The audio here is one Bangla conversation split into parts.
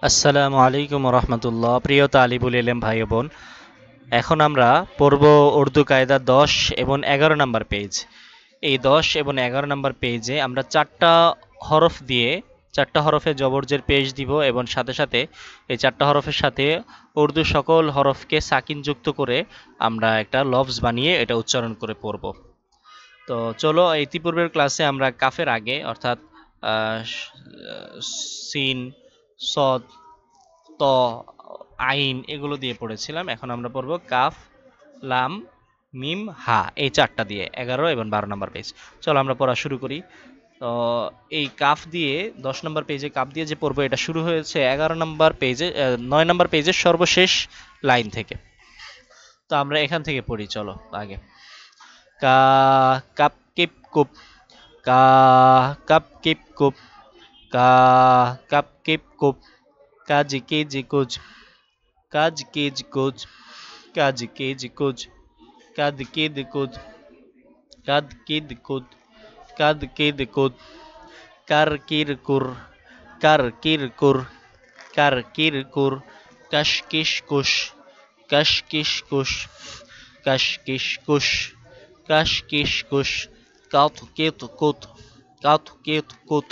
আসসালামু আলাইকুম রহমতুল্লাহ। প্রিয় তালিবুল ইলম ভাই ও বোন, এখন আমরা পড়ব উর্দু কায়দা 10 এবং 11 নম্বর পেজ। এই 10 এবং 11 নম্বর পেজে আমরা চারটা হরফে জবরজের পেশ দিব এবং সাথে সাথে এই চারটা হরফের সাথে উর্দু সকল হরফকে সাকিন যুক্ত করে আমরা একটা লফজ বানিয়ে এটা উচ্চারণ করে পড়ব। তো চলো, ইতিপূর্বের ক্লাসে আমরা কাফের আগে অর্থাৎ সিন, সদ, ত, আইন এগুলো দিয়ে পড়েছিলাম। এখন আমরা পড়ব কাফ, লাম, মিম, হা, এই চারটা দিয়ে 11 এবং 12 নম্বর পেজ। চলো আমরা পড়া শুরু করি। তো এই কাফ দিয়ে 10 নম্বর পেজে কাফ দিয়ে যে পড়বো এটা শুরু হয়েছে 11 নম্বর পেজে, 9 নম্বর পেজের সর্বশেষ লাইন থেকে। তো আমরা এখান থেকে পড়ি, চলো আগে। কা, কাপ, কিপ, কুপ, কা, কাপ, কিপ, কুপ, কা, কাপ, কিপ, কুপ, কাজ, কেজ, কুজ, কাজ, কেজ, কুজ, কাজ, কেজ, কুজ, কাদ, কেদ, কুদ, কাদ, কেদ, কুদ, কাদ, কেদ, কুদ, কার, কির, কুর, কার, কির, কুর, কার, কির, কুর, কাশ, কিশ, কুশ, কাশ, কিশ, কুশ, কাশ, কিশ, কুশ, কাশ, কিশ, কুশ, কাত, কেত, কুত, কাত, কেত, কুত,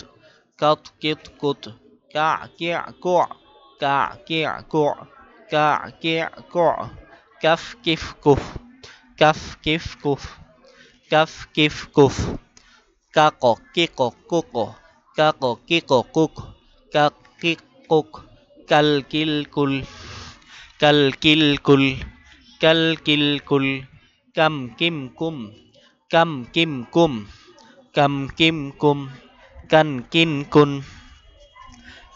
কাত, কেত, কুত, কা, কে, ক, কা, কে, ক, কা, কে, ক, কাফ, কিফ, কুফ, কাফ, কিফ, কুফ, কাফ, কিফ, কুফ, কাক, কেক, কুক, কাক, কেক, কুক, কাক, কিক, কুক, কাল, কিল, কুল, কাল, কিল, কুল, কাল, কিল, কুল, কাম, কিম, কুম, কাম, কিম, কুম, কাম, কিম, কুম, কান, কিন, কুন,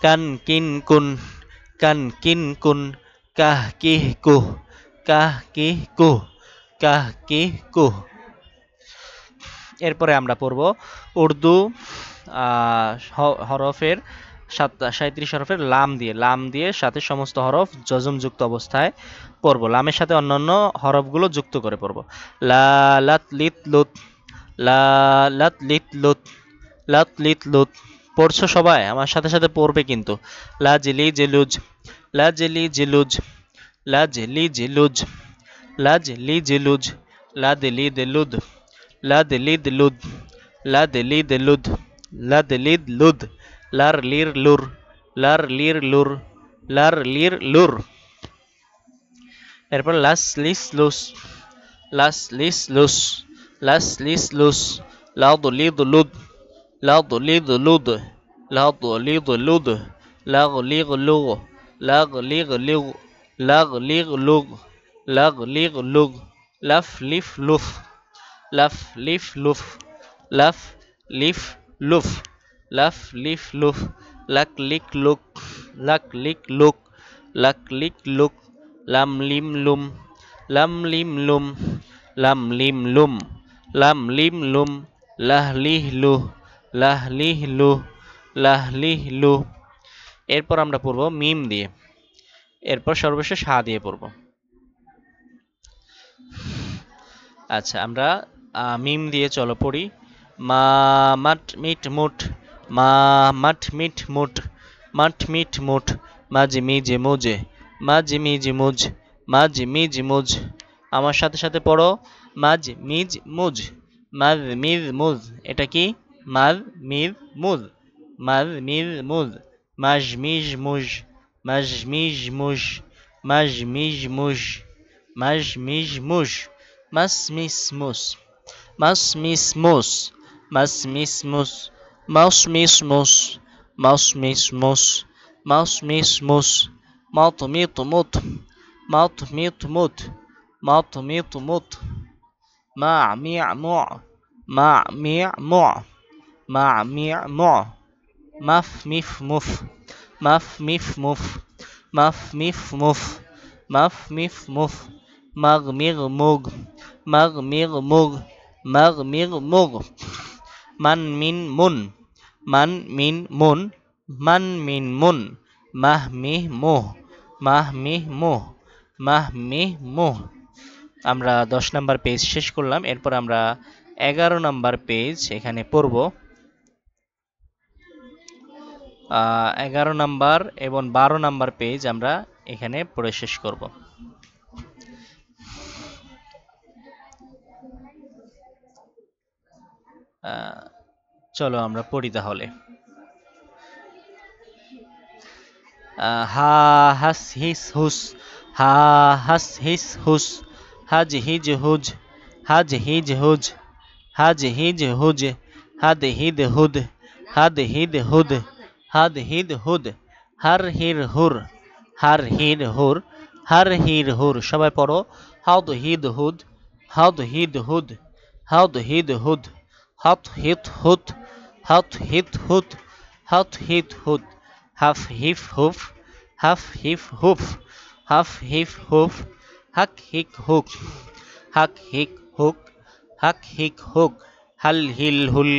কান, কিন, কুন, কান, কিন, কুন, কাহ, কিহ, কুহ, কাহ, কিহ, কুহ, কাহ, কিহ, কুহ। এরপরে আমরা পড়ব উর্দু হরফের 37 হরফের লাম দিয়ে সাথে সমস্ত হরফ যজমযুক্ত অবস্থায় পড়ব। লামের সাথে অন্যান্য হরফগুলো যুক্ত করে পড়ব। লা, লাত, লিত, লুত, লা, লাত, লিত, লুত, লাত, লিত, লুত। পড়ছো সবাই? আমার সাথে সাথে পড়বে কিন্তু। লা, জিলি, জিলুজ, লা, জিলি, জিলুজ, লা, জিলি, জিলুজ, লা, জিলি, জিলুজ, লা, দিলি, দিলুদ, লা, দিলি, দিলুদ, লা, দিলি, দিলুদ, লা, দিলি, লুদ, লার, লির, লুর, লার, লির, লুর, লার, লির, লুর। এরপর লাস, লিস, লুস, লাস, লিস, লুস, লাস, লিস, লুস, লাউ, দলি, দুলুদ, লাউ, দলি, দুলুদ, লাউ, দলি, দুলুদ, লাগ, লিগ, লুগ, লাগ, লিগ, লিগ, লাগ, লিগ, লুগ, লাগ, লিগ, লুগ, লাফ, লিফ, লুফ, লাফ, লিফ, লুফ, লাফ, লিফ, লুফ, লাফ, লিফ, লুফ, লাক, লিক, লুক, লাক, লিক, লুক, লাক, লিক, লুক, লাম, লিম, লুম, লাম, লিম, লুম, লাম, লিম, লুম, লাম, লিম, লুম, লাহ, লিহ, লুহ, লাহ, লিহ, লুহ, লাহ, লিহ, লুহ। এরপর আমরা পড়ব মিম দিয়ে। এরপর সর্বশেষ হা দিয়ে পড়ব। আচ্ছা, আমরা মিম দিয়ে চলো পড়ি। মা, মাট, মিট, মুট, মা, মাট, মিট, মুট, মাট, মিট, মুট, মাঝ, মিজ, মুজে, মাঝ, মিজ, মুজ, মাঝ, মিজ, মুজ। আমার সাথে সাথে পড়ো। মাঝ, মিজ, মুজ, মাঝ, মিজ, মুজ। এটা কি? মাঝ, মিজ, মুজ, মাঝ, মিজ, মুজ, মাঝ, মিজ, মুজ, মাঝ, মিজ, মুজ, মাঝ, মিজ, মুজ, মাঝ, মিজ, মুজ। মাস, মিস, মুস, মাস, মিস, মুস, মাস, মিস, মুস, মাউস, মিস, মুস, মাউস, মিস, মুস, মাউস, মিস, মুস, মাউথ, মিট, মুত, মাউথ, মিট, মুত, মাউথ, মিট, মুত। মা, মিয়া, ম, মা, মিয়া, ম, মা, মিয়া, ম। মাফ, মিফ, মুফ, মাফ, মিফ, মুফ, মাফ, মিফ, মুফ, মাফ, মিফ, মুফ। মাগ, মিগ, মুগ, মাগ, মিগ, মুগ, মাগ, মিগ, মুগ। মান, মিন, মুন, মান, মিন, মুন, মান, মিন, মুন। মাহ, মিহ, মুহ, মাহ, মিহ, মুহ, মাহ, মিহ, মুহ। আমরা 10 নাম্বার পেজ শেষ করলাম। এরপর আমরা 11 নাম্বার পেজ এখানে পড়ব। 11 নাম্বার এবং 12 নাম্বার পেজ আমরা এখানে পড়ে শেষ করব। চলো আমরা পড়ি তাহলে। হা হাস হিস হুস, হা হাস হিস হুস, হাজ হিজ হুজ, হাজ হিজ হুজ, হাজ হিজ হুজ, হাদ হিদ হুদ, হাদ হিদ হুদ, হাদ হিদ হুদ, হার হির হুর, হার হির হুর, হার হির হুর। সবাই পড়ো। হাউদ হিদ হুদ, হাউদ হিদ হুদ, হাউদ হিদ হুদ, হাত হিত হুত, হাত হিত হুত, হাত হিত হুত, হাফ হিফ হুফ, হাফ হিফ হুফ, হাফ হিফ হুফ, হাক হিক হুক, হাক হিক হুক, হাক হিক হুক, হাল হিল হুল,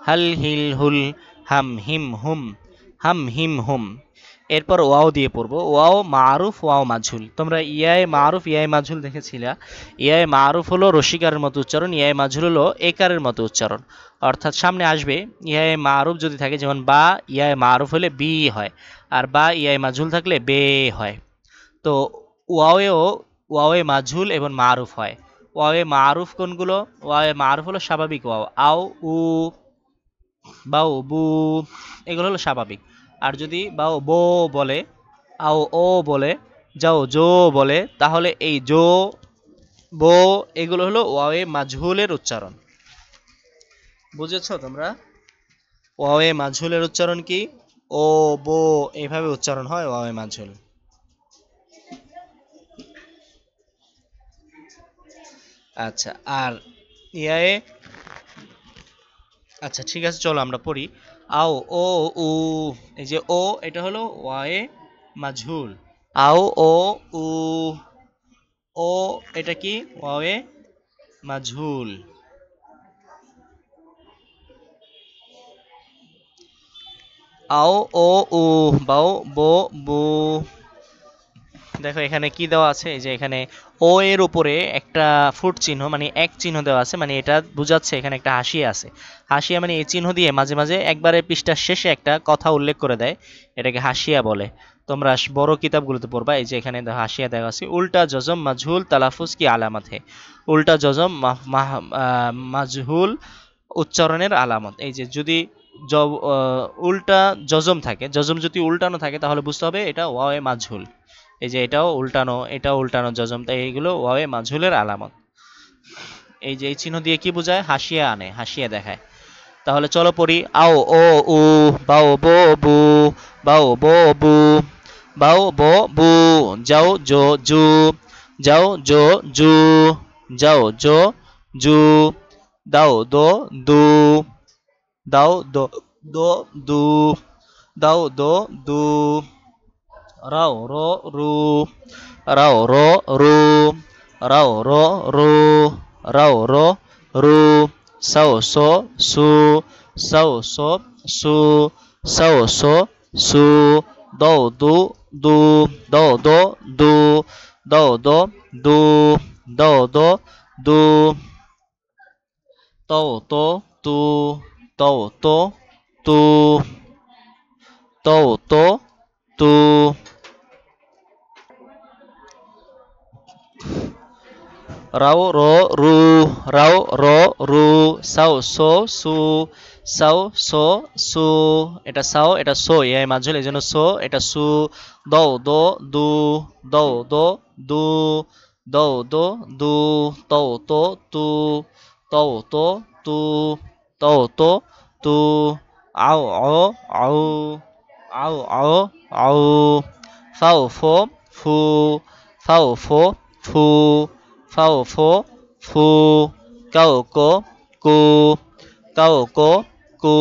হাল হিল হুল, হাম হিম হুম, হাম হিম হুম। এরপর ওয়াও দিয়ে পড়বো। ওয়াও মারুফ, ওয়াও মাজহুল। তোমরা ইয়ায়ে মারুফ, ইয়ায়ে মাজহুল দেখেছিলা। ইয়ায়ে মারুফ হলো রসিকারের মতো উচ্চারণ, ইয়ায়ে মাজহুল হলো একারের মতো উচ্চারণ। অর্থাৎ সামনে আসবে ইয়ায়ে মারুফ যদি থাকে, যেমন বা ইয়ায়ে মারুফ হলে বি হয়, আর বা ইয়ায়ে মাজহুল থাকলে বে হয়। তো ওয়াওয়েও ওয়াওয়ে মাজহুল এবং মারুফ হয়। ওয়াওয়ে মারুফ কোনগুলো? ওয়াওয়ে মারুফ হলো স্বাভাবিক ওয়াও, আও, উ, বাও, বু, এগুলো হলো স্বাভাবিক। আর যদি বাও বো বলে, আও ও বলে, যাও জো বলে, তাহলে এই জো, বো এগুলো হলো ওয়াওয়ে মাজহুলের উচ্চারণ। বুঝেছো তোমরা? ওয়াওয়ে মাজহুলের উচ্চারণ কি? ও, বো এইভাবে উচ্চারণ হয় ওয়াওয়ে মাজহুল। আচ্ছা, আর ইয়ায়ে, আচ্ছা ঠিক আছে, চলো আমরা পড়ি। আও, ও, উ, এই যে ও, এটা হলো ওয়ায়ে মাজহুল। আও, ও, উ, ও এটা কি? ওয়ায়ে মাজহুল। আও, ও, উ, বাও, বো, বু। দেখো এখানে কি দেওয়া আছে, এই যে এখানে ও এর উপরে একটা ফুট চিহ্ন, মানে এক চিহ্ন দেওয়া আছে, মানে এটা বোঝাচ্ছে এখানে একটা হাসিয়া আছে। হাসিয়া মানে এই চিহ্ন দিয়ে মাঝে মাঝে একবারে পৃষ্ঠার শেষে একটা কথা উল্লেখ করে দেয়, এটাকে হাসিয়া বলে। তোমরা বড় কিতাবগুলোতে পড়বা। এই যে এখানে হাসিয়া দেওয়া আছে, উল্টা জজম মাজহুল তালাফুজ কি আলামত হে। উল্টা জজম মাজহুল উচ্চারণের আলামত। এই যে যদি উল্টা জজম থাকে, জজম যদি উল্টানো থাকে, তাহলে বুঝতে হবে এটা ওয়ায়ে মাজহুল। এই যে এটাও উল্টানো, এটাও উল্টানো জজম, তাই এইগুলো ওয়ায়ে মাজহুলের আলামত। এই যে এই চিহ্ন দিয়ে কি বোঝায়? হাসিয়া আনে, হাসিয়া দেখায়। তাহলে চলো পড়ি। আও, ও, উ, বাও, বো, বু, বাও, বো, বু, বাও, বো, বু, যাও, জো, জু, যাও, জো, জু, যাও, জো, জু, দাও, দো, দু, দাও, দো, দো, দু, দাও, দো, দু, রাও, রো, রু, রাও, রো, রু, রাও, রো, রু, রাও, রো, রু, সাও, সো, সু, সাও, সো, সু, সাও, সো, সু, দৌ, দু, দু, দৌ, দো, দু, দৌ, দো, দু, দৌ, দো, দু, তৌ, তো, তু, তৌ, তো, তু, তৌ, তো, তু, রাও, রো, রু, রাও, রো, রু, সাও, সো, সু, সাও, সো, সু, এটা সাও, এটা সো, এই মাজহুল, এই জন্য সো, এটা সু, দৌ, দো, দু, দৌ, দো, দু, দৌ, দো, দু, তৌ, তো, তু, তৌ, তো, তু, তৌ, তো, তু, আও, অ, আউ, আও, আও, আউ, ফাও, ফো, ফু, ফাও, ফো, ফু, ফাও, ফো, ফু, কাও, কো, কু, কাও, কো, কু,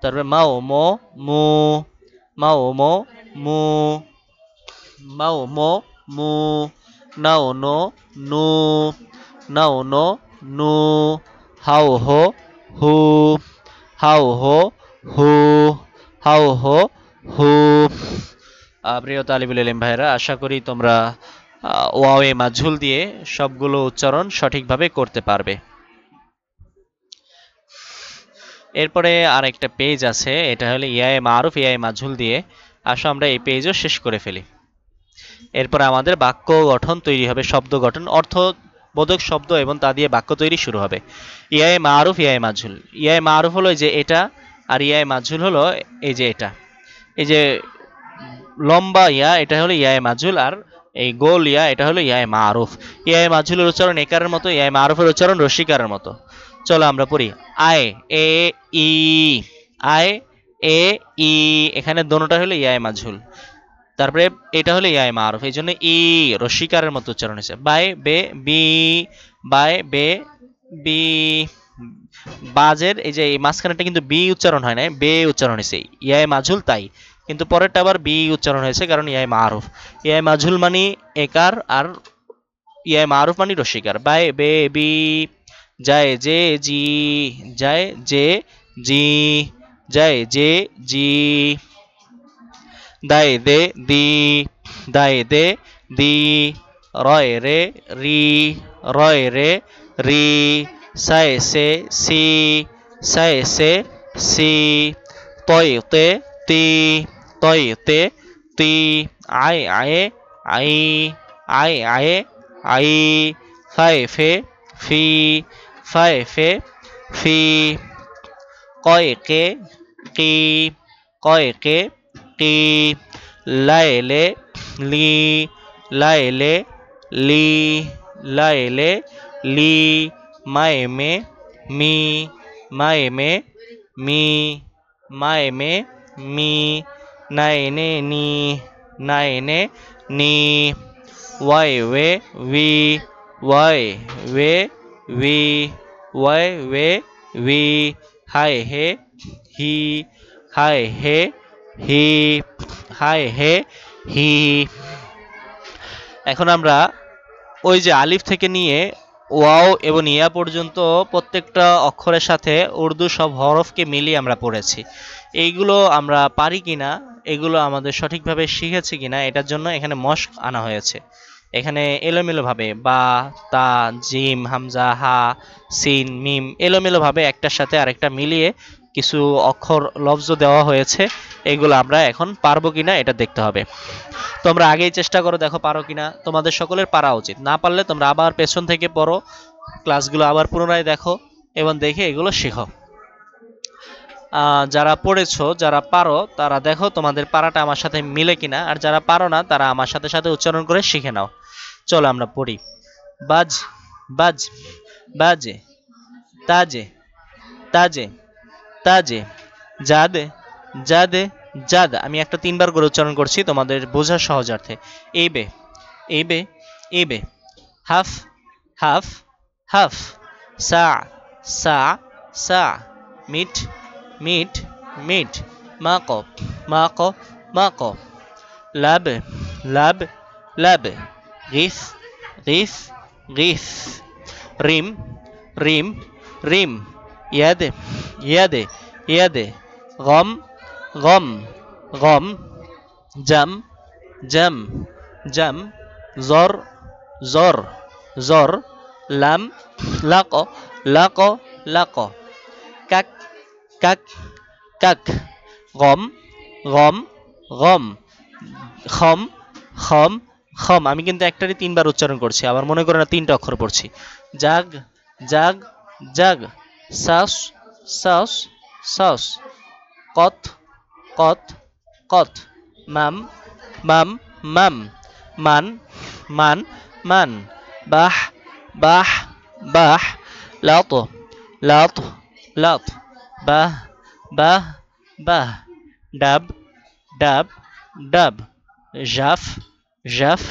তারপরে মাও, মো, মু, মাও, মো, মু, মাও, মো, মু, নাও, নো, নু, নাও, নো, নু, হাও, হো, হু, হাও, হো, হু, হাও, হো, হু। প্রিয় তালিবুল ইলম ভাইরা, আশা করি তোমরা ওয়াওয়ে মাজহুল দিয়ে সবগুলো উচ্চারণ সঠিকভাবে করতে পারবে। এরপরে আর একটা পেজ আছে, এটা হলো ইয়ায়ে মারুফ ইয়ায়ে মাজহুল দিয়ে। আসো আমরা এই পেজও শেষ করে ফেলি। এরপর আমাদের বাক্য গঠন তৈরি হবে, শব্দ গঠন, অর্থবোধক শব্দ এবং তা দিয়ে বাক্য তৈরি শুরু হবে। ইয়ায়ে মারুফ ইয়ায়ে মাজহুল। ইয়ায়ে মারুফ হলো এই যে এটা, আর ইয়ায়ে মাজহুল হলো এই যে এটা। এই যে লম্বা ইয়া এটা হলো ইয়ায়ে মাজহুল, আর এই গোল ইয়া এটা হলো ইয়ায়ে মারুফ। ইয়ায়ে মাজহুলের উচ্চারণ একারের মতো, ইয়ায়ে মারুফের উচ্চারণ রসিকারের মতো। চলো আমরা পড়ি। আয় এ ই, আয় এ ই, এখানে দোনোটা হলো ইয়ায়ে মাজহুল। তারপরে এটা হলো ইয়ায়ে মারুফ, এই জন্য ই রসিকারের মতো উচ্চারণ হয়েছে। বাই বে বি, বাই বে বি। বাজের এই যে এই মাঝখানেটা কিন্তু বি উচ্চারণ হয় না, বে উচ্চারণ হয়েছে, ইয়ায়ে মাজহুল তাই, কিন্তু পরেরটা আবার বি উচ্চারণ হয়েছে কারণ ইয়ায়ে মারুফ। ইয়ায়ে মাজহুল মানে একার, আর ইয়ায়ে মারুফ মানে রসিকার। বাই বে বি, যায় যে জি, যায় যে জি, যায় যে জি। দায় দে দি, দায় দে দি। রয় রে রি, রয় রে রি। সায় সে সি, সায় সে সি। তয় তে তি, তয় তে তি। আয় আয়ে আই, আয় আয়ে আই। ফায় ফে ফি, ফায় ফে ফি। কয় কে কি, কয় কে কি। লাইলে লি, লাইলে লি, লাইলে লি। মায়ে মে মি, মায়ে মে মি, মায়ে মে মি। নাইনে নি, নাইনে নি। ওয়াই ওয়ে উই, ওয়াই ওয়ে উই, ওয়াই ওয়ে উই। হায় হে হি, হায় হে হি, হায় হে হি। এখন আমরা ওই যে আলিফ থেকে নিয়ে ওয়াও এবং ইয়া পর্যন্ত প্রত্যেকটা অক্ষরের সাথে উর্দু সব হরফকে মিলিয়ে আমরা পড়েছি। এইগুলো আমরা পারি কিনা, এগুলো আমাদের সঠিকভাবে শিখেছি কিনা, এটার জন্য এখানে মশক আনা হয়েছে। এখানে এলোমেলোভাবে বা, তা, জিম, হামজা, হা, সিন, মিম এলোমেলোভাবে একটার সাথে আরেকটা মিলিয়ে কিছু অক্ষর লফজ দেওয়া হয়েছে। এগুলো আমরা এখন পারবো কিনা এটা দেখতে হবে। তোমরা আগেই চেষ্টা করো, দেখো পারো কিনা। তোমাদের সকলের পারা উচিত, না পারলে তোমরা আবার পেছন থেকে পড়ো, ক্লাসগুলো আবার পুনরায় দেখো এবং দেখে এগুলো শেখো। যারা পড়েছো, যারা পারো তারা দেখো তোমাদের পারাটা আমার সাথে মিলে কিনা, আর যারা পারো না তারা আমার সাথে সাথে উচ্চারণ করে শিখে নাও। চলো আমরা পড়ি। বাজ বাজ, বাজে, তাজে তাজে তাজে। জাদে জাদে জাদ। আমি একটা তিনবার করে উচ্চারণ করছি তোমাদের বোঝার সহজার্থে। এইবে এইবে এইবে। হাফ হাফ হাফ। সা সা সা। মিট মিট মিট। মাক মাক মাক। লাব লাব লাব। গিস গিস গিস। রিম রিম রিম। ইয়াদে ইয়াদে ইয়াদে। গম গম গম। জাম জাম জাম। জর জর জর। লাম লাক লাক লাক। কাক কাক কাক। গম গম গম। খম খম খম। আমি কিন্তু একটারই তিনবার উচ্চারণ করছি, আবার মনে করে না তিনটা অক্ষর পড়ছি। জাগ জাগ জাগ। সাস সাস সাস। কত কত কত। মাম মাম মাম। মান মান মান। বাহ বাহ বাহ। লাত লাত লাত। বাহ বাহ বাহ। ডাব ডাব ডাব। জাফ জাফ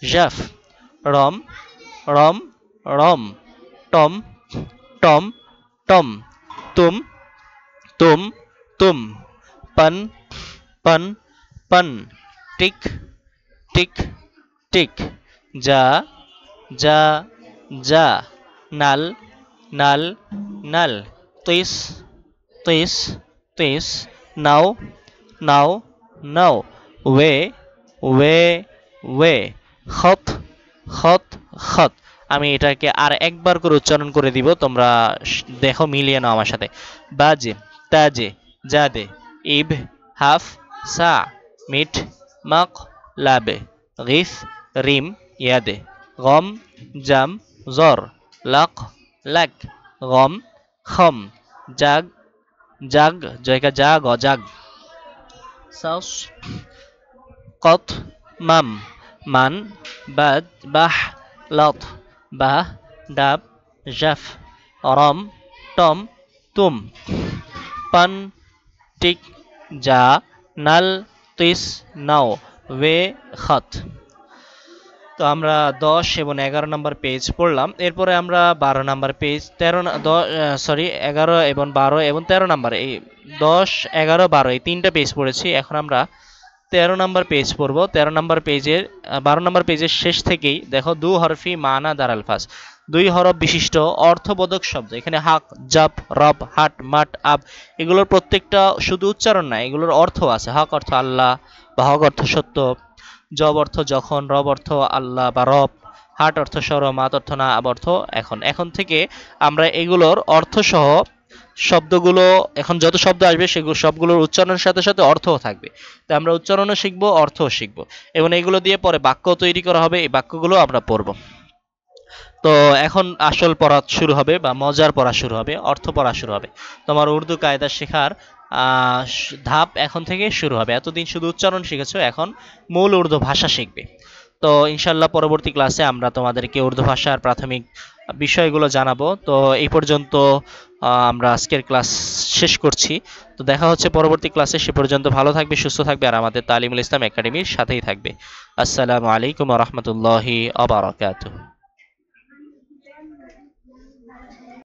জাফ। রম রম রম। টম টম টম। তুম তুম তুম। পন পন পন। টিক টিক টিক। যা যা যা। নাল নাল নাল। তিস তিস তিস। নাও নাও নাও। ওয়ে ওয়ে ওয়ে। খত খত খত। আমি এটাকে আর একবার করে উচ্চারণ করে দিব, তোমরা দেখো মিলিয়ে নাও আমার সাথে। বাজে, তাজে, জাদে, ইব, হাফ, সা, মিট, মাক, লাবে, গিস, রিম, ইয়াদে, গম, জাম, জর, লাক, লাক, গম, খম, জাগ, জাগ, জয়কা জাগ, অজাগ, সাউস, কত, মাম, মান, বাদ, বাহ, লত, বাহ, ডাব, জাফ, রম, টম, তুম, পান, টিক, যা, নাল, তিস, নাও, ওয়ে, খত। তো আমরা 10 এবং 11 নম্বর পেজ পড়লাম। এরপরে আমরা 12 নম্বর পেজ 11 এবং 12 এবং 13 নম্বর, এই 10, 11, 12 এই তিনটা পেজ পড়েছি। এখন আমরা 13 নম্বর পেজ পড়ব। 13 নম্বর পেজের 12 নম্বর পেজের শেষ থেকেই দেখো দু হরফি মানা দার আলফাজ, 2 হরফ বিশিষ্ট অর্থবোধক শব্দ। এখানে হাক, জাপ, রব, হাট, মাট, আব এগুলোর প্রত্যেকটা শুধু উচ্চারণ না, এগুলোর অর্থ আছে। হক অর্থ আল্লাহ বা হক অর্থ সত্য, জব অর্থ যখন, রব অর্থ আল্লাহ বা রব, হাট অর্থ সর, মাত অর্থ না, আব অর্থ এখন। এখন থেকে আমরা এগুলোর অর্থ সহ শব্দগুলো, এখন যত শব্দ আসবে সেগুলো সবগুলোর উচ্চারণের সাথে সাথে অর্থও থাকবে। তো আমরা উচ্চারণও শিখবো, অর্থও শিখবো, এবং এগুলো দিয়ে পরে বাক্য তৈরি করা হবে। এই বাক্যগুলো আমরা পড়ব। তো এখন আসল পড়া শুরু হবে বা মজার পড়া শুরু হবে, অর্থ পড়া শুরু হবে। তোমার উর্দু কায়দা শেখার ধাপ এখন থেকে শুরু হবে। এতদিন শুধু উচ্চারণ শিখেছো, এখন মূল উর্দু ভাষা শিখবে। তো ইনশাল্লাহ পরবর্তী ক্লাসে আমরা তোমাদেরকে উর্দু ভাষার প্রাথমিক বিষয়গুলো জানাবো। তো এই পর্যন্ত আমরা আজকের ক্লাস শেষ করছি। তো দেখা হচ্ছে পরবর্তী ক্লাসে। সে পর্যন্ত ভালো থাকবে, সুস্থ থাকবে, আর আমাদের তালিমুল ইসলাম একাডেমির সাথেই থাকবে। আসসালামু আলাইকুম ওয়া রাহমাতুল্লাহি ওয়া বারাকাতুহু।